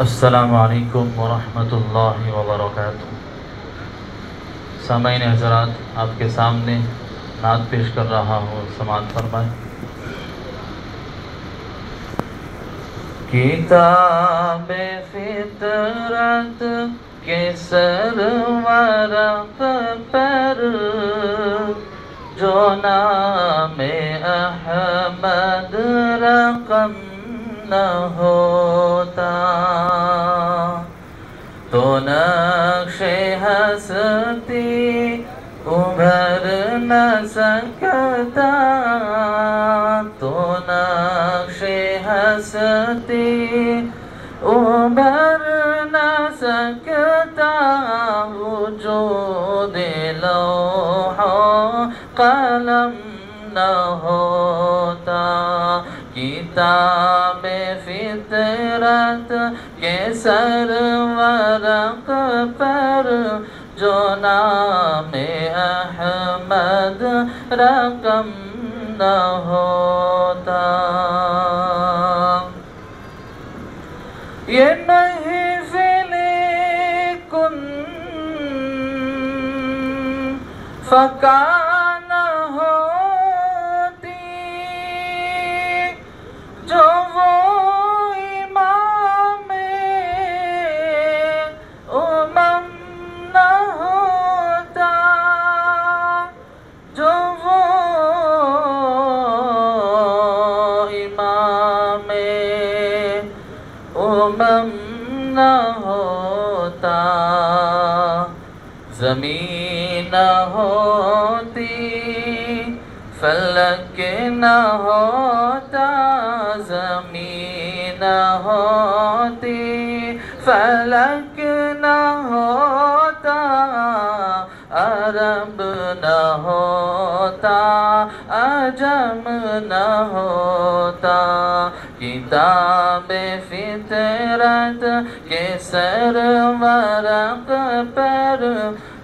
السلام علیکم ورحمۃ اللہ وبرکاتہ۔ سامعین حضرات، آپ کے سامنے نعت پیش کر رہا ہوں، سماعت فرمائیں۔ کتاب فطرت کے ورق پر جو نام احمد رقم نہ ہوتا تو نقش ہستی ابھر نہ سکتا، تو نقش ہستی ابھر نہ سکتا، وجود لوح و قلم نہ ہوتا۔ کتاب فطرت کے ورق پر جو نام احمد رقم نہ ہوتا۔ یہ محفل کن فکان ہوتی جو وہ امام امم نہ ہوتا، جو وہ امام امم نہ ہوتا۔ زمین نہ ہوتی فلک نہ ہوتا، زمین نہ ہوتی فلک نہ ہوتا، عرب نہ ہوتا عجم نہ ہوتا۔ کتاب فطرت کے ورق پر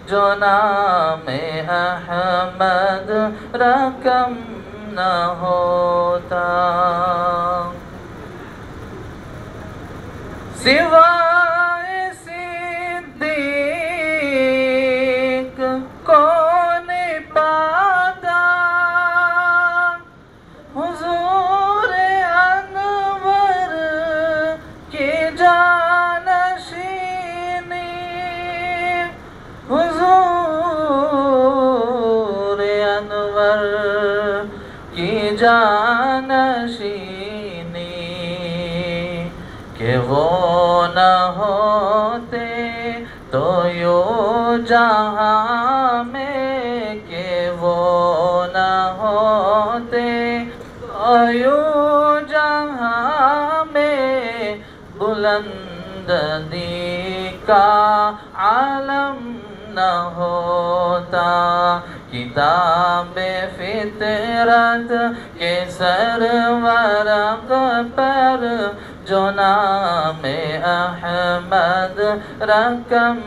جو نام احمد رقم نہ ہوتا۔ سوائے صدیق کون پاتا، حضور انور کی جانشینی، حضور انور کی جانشینی، کہ وہ نہ ہوتے تو یوں جہاں میں، کہ وہ نہ ہوتے تو یوں جہاں میں، بلندی کا عالم نہ ہوتا۔ کتاب فطرت کے ورق پر جو نام احمد رقم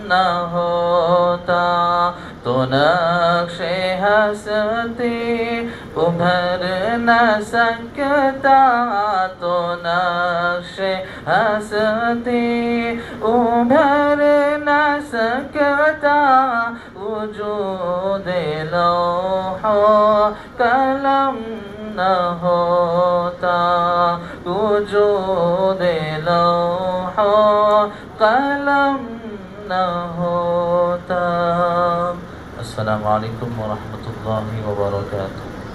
نہ ہوتا، تو نقش ہستی ابھر نہ سکتا، تو نقش ہستی ابھر نہ سکتا، وجود لوح و قلم نہ ہوتا، وجود لوح و قلم نہ ہوتا۔ السلام علیکم ورحمۃ اللہ وبرکاتہ۔